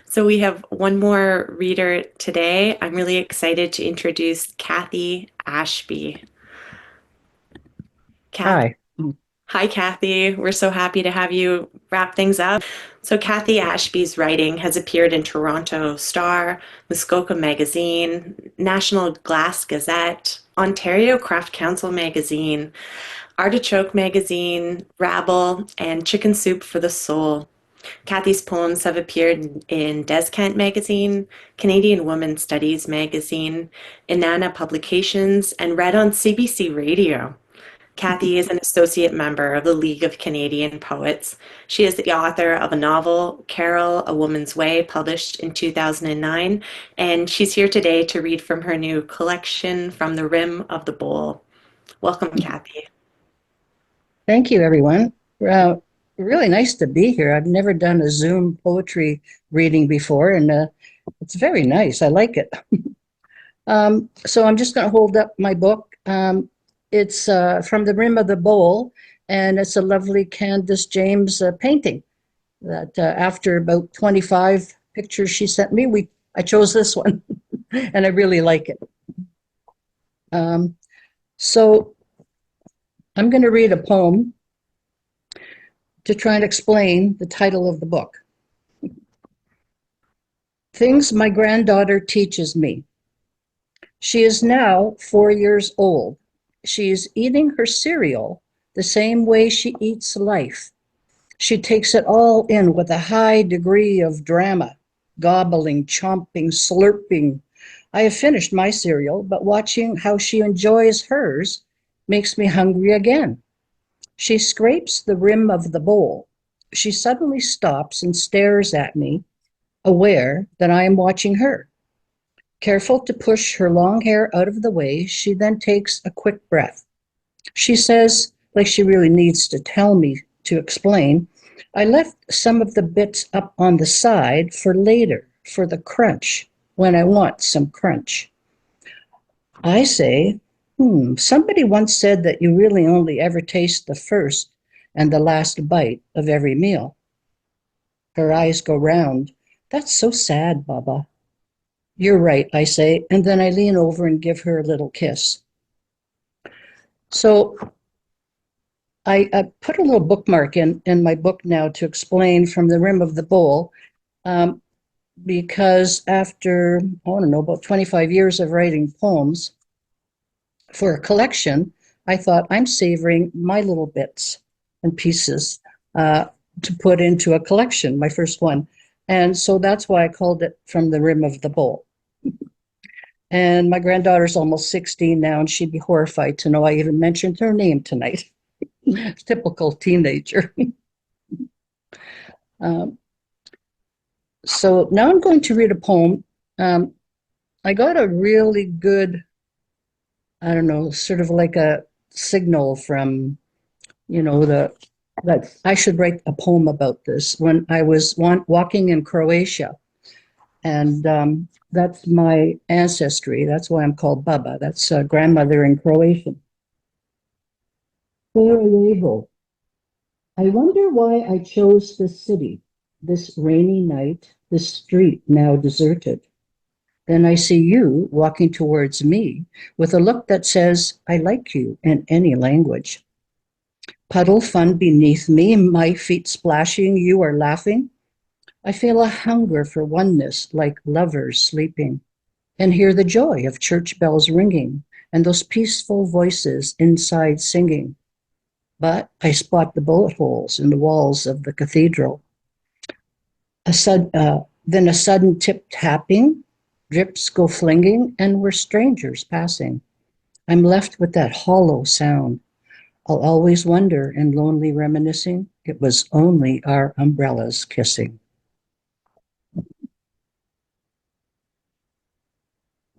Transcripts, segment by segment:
So we have one more reader today. I'm really excited to introduce Kathy Ashby. Kathy, Hi. hi Kathy. We're so happy to have you wrap things up. So Kathy Ashby's writing has appeared in Toronto Star, Muskoka Magazine, National Glass Gazette, Ontario Craft Council Magazine, Artichoke Magazine, Rabble, and Chicken Soup for the Soul. Kathy's poems have appeared in Descant Magazine, Canadian Woman Studies Magazine, Inanna Publications, and read on CBC Radio. Kathy is an associate member of the League of Canadian Poets. She is the author of a novel, Carol, A Woman's Way, published in 2009, and she's here today to read from her new collection, From the Rim of the Bowl. Welcome, Kathy. Thank you, everyone. Uh, Really nice to be here. I've never done a Zoom poetry reading before, and it's very nice. I like it. So I'm just going to hold up my book. It's From the Rim of the Bowl, and it's a lovely Candace James painting that after about 25 pictures she sent me, I chose this one, and I really like it. Um, so I'm going to read a poem to try and explain the title of the book. Things my granddaughter teaches me. She is now 4 years old. She is eating her cereal the same way she eats life. She takes it all in with a high degree of drama, gobbling, chomping, slurping. I have finished my cereal, but watching how she enjoys hers makes me hungry again. She scrapes the rim of the bowl. She suddenly stops and stares at me, aware that I am watching her. Careful to push her long hair out of the way, she then takes a quick breath. She says, like she really needs to tell me to explain, I left some of the bits up on the side for later, for the crunch, when I want some crunch. I say, somebody once said that you really only ever taste the first and the last bite of every meal. Her eyes go round. That's so sad, Baba. You're right, I say, and then I lean over and give her a little kiss. So I put a little bookmark in my book now to explain from the rim of the bowl, um, because after, I don't know, about 25 years of writing poems for a collection, I thought I'm savoring my little bits and pieces uh, to put into a collection, my first one. And so that's why I called it From the Rim of the Bowl. And my granddaughter's almost 16 now, and she'd be horrified to know I even mentioned her name tonight. Typical teenager. um, so now I'm going to read a poem. Um, I got a really good, I don't know, sort of like a signal from, the that I should write a poem about this when I was walking in Croatia. And that's my ancestry. That's why I'm called Baba. That's grandmother in Croatian. Sarajevo. I wonder why I chose this city, this rainy night, this street now deserted. Then I see you walking towards me with a look that says, I like you in any language. Puddle fun beneath me, my feet splashing, you are laughing. I feel a hunger for oneness like lovers sleeping, and hear the joy of church bells ringing and those peaceful voices inside singing. But I spot the bullet holes in the walls of the cathedral. Then a sudden tip tapping, drips go flinging, and we're strangers passing. I'm left with that hollow sound. I'll always wonder in lonely reminiscing, it was only our umbrellas kissing.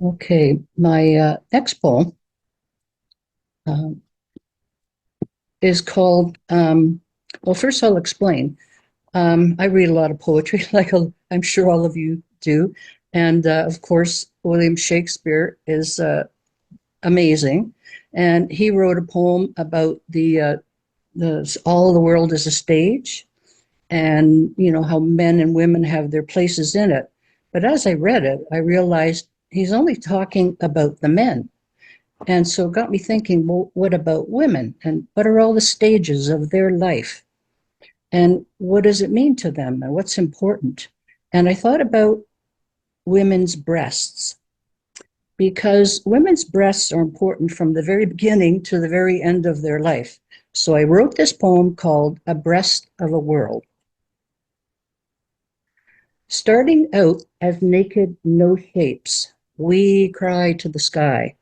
Okay, my next poem um, is called, well, first I'll explain. I read a lot of poetry, like I'm sure all of you do. And of course, William Shakespeare is amazing. And he wrote a poem about the all the world is a stage. and how men and women have their places in it. But as I read it, I realized he's only talking about the men. And so it got me thinking, well, what about women? And what are all the stages of their life? And what does it mean to them? And what's important? And I thought about women's breasts, because women's breasts are important from the very beginning to the very end of their life. So I wrote this poem called A Breast of a World. Starting out as naked no shapes, we cry to the sky.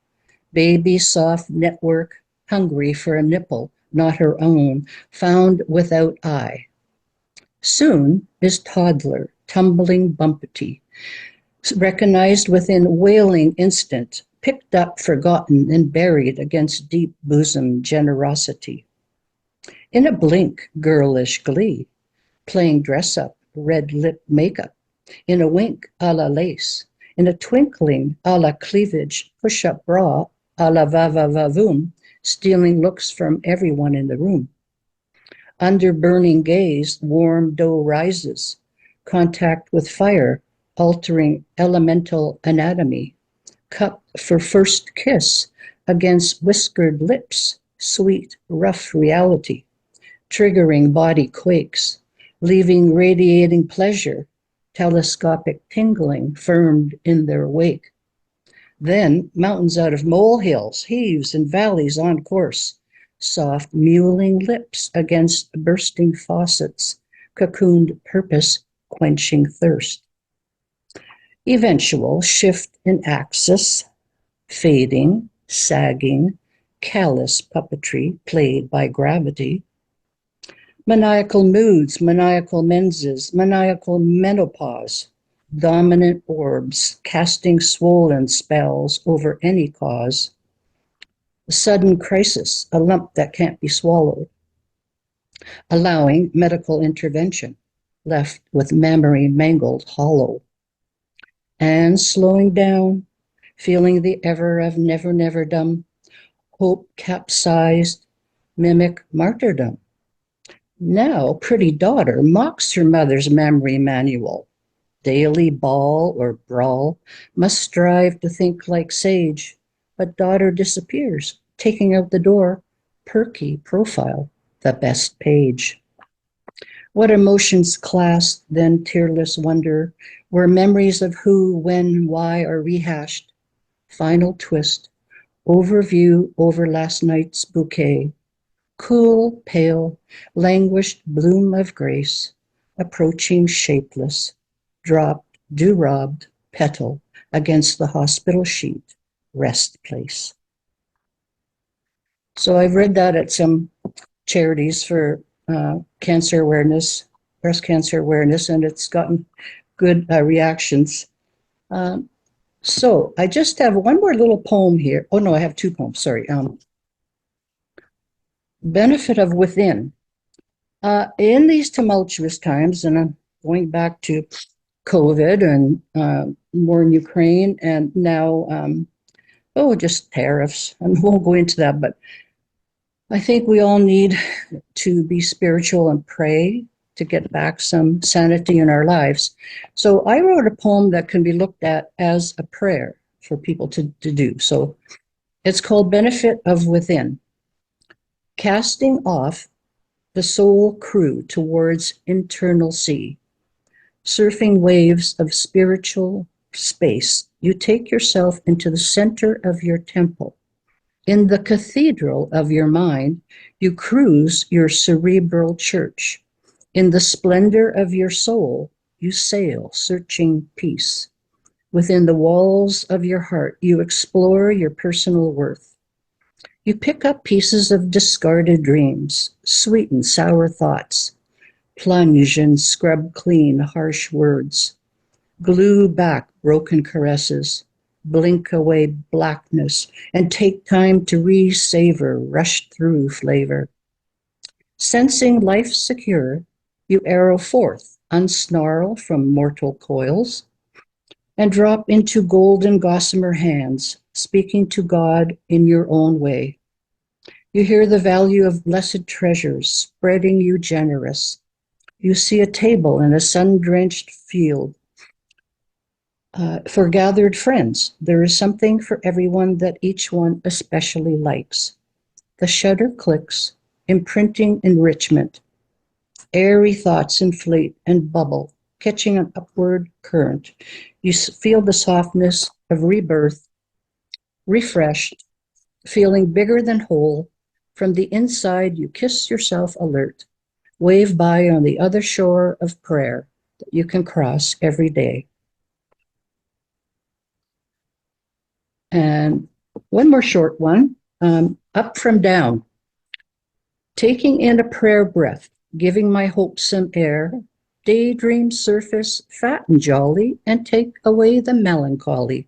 Baby soft network, hungry for a nipple, not her own, found without eye. Soon is toddler, tumbling bumpety, recognized within wailing instant, picked up, forgotten, and buried against deep bosom generosity. In a blink, girlish glee, playing dress up, red lip makeup, in a wink, a la lace, in a twinkling, a la cleavage, push up bra, a la va va va voom, stealing looks from everyone in the room. Under burning gaze, warm dough rises, contact with fire, altering elemental anatomy, cup for first kiss against whiskered lips, sweet, rough reality, triggering body quakes, leaving radiating pleasure, telescopic tingling firmed in their wake. Then mountains out of molehills, heaves and valleys on course, soft mewling lips against bursting faucets, cocooned purpose quenching thirst. Eventual shift in axis, fading, sagging, callous puppetry played by gravity. Maniacal moods, maniacal menses, maniacal menopause, dominant orbs casting swollen spells over any cause. A sudden crisis, a lump that can't be swallowed, allowing medical intervention, left with memory mangled hollow. And slowing down, feeling the ever of never never done, hope capsized, mimic martyrdom. Now, pretty daughter mocks her mother's memory manual. Daily bawl or brawl, must strive to think like sage, but daughter disappears, taking out the door, perky profile, the best page. What emotions class, then tearless wonder, where memories of who, when, why are rehashed. Final twist, overview over last night's bouquet. Cool, pale, languished bloom of grace, approaching shapeless, dropped, dew-robbed petal against the hospital sheet, rest place. So I've read that at some charities for cancer awareness, breast cancer awareness, and it's gotten good reactions. So I just have one more little poem here. Oh no, I have two poems, sorry. Benefit of within. In these tumultuous times, and I'm going back to COVID and war in Ukraine, and now, just tariffs, and we won't go into that, but I think we all need to be spiritual and pray to get back some sanity in our lives. So I wrote a poem that can be looked at as a prayer for people to do. So it's called Benefit of Within. Casting off the soul crew towards internal sea, surfing waves of spiritual space, you take yourself into the center of your temple. In the cathedral of your mind, you cruise your cerebral church. In the splendor of your soul, you sail, searching peace. Within the walls of your heart, you explore your personal worth. You pick up pieces of discarded dreams, sweet and sour thoughts, plunge and scrub clean harsh words, glue back broken caresses, blink away blackness, and take time to re-savor rushed through flavor. Sensing life secure, you arrow forth, unsnarl from mortal coils, and drop into golden gossamer hands, speaking to God in your own way. You hear the value of blessed treasures, spreading you generous. You see a table in a sun-drenched field for gathered friends. There is something for everyone that each one especially likes. The shutter clicks, imprinting enrichment. Airy thoughts inflate and bubble, catching an upward current. You feel the softness of rebirth, refreshed, feeling bigger than whole. From the inside, you kiss yourself alert, wave by on the other shore of prayer that you can cross every day. And one more short one, up from down. Taking in a prayer breath, giving my hopes some air, daydreams surface fat and jolly and take away the melancholy.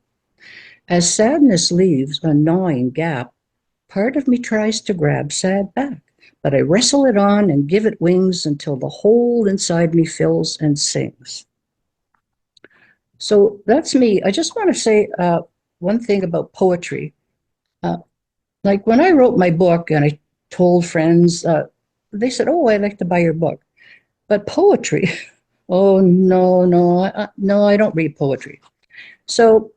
As sadness leaves a gnawing gap, part of me tries to grab sad back, but I wrestle it on and give it wings until the hole inside me fills and sings. So that's me. I just want to say one thing about poetry. Uh, like when I wrote my book and I told friends, they said, "Oh, I'd like to buy your book." But poetry, oh no, no, no, I don't read poetry. So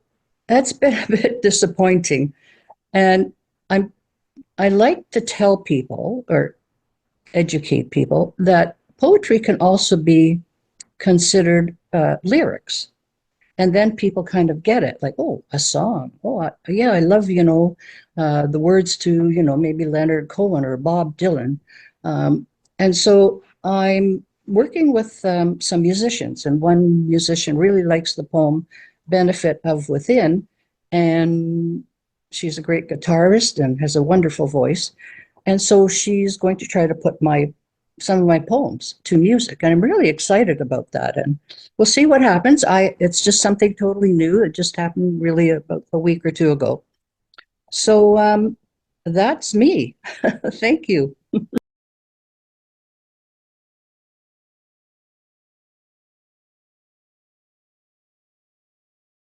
that's been a bit disappointing. And I'm I like to tell people or educate people that poetry can also be considered lyrics. And then people kind of get it, like, oh, a song. Oh, yeah, I love, the words to, maybe Leonard Cohen or Bob Dylan. And so I'm working with some musicians, and one musician really likes the poem Benefit of Within. And she's a great guitarist and has a wonderful voice. And so she's going to try to put some of my poems to music. And I'm really excited about that. And we'll see what happens. It's just something totally new. It just happened really about a week or two ago. So that's me. Thank you.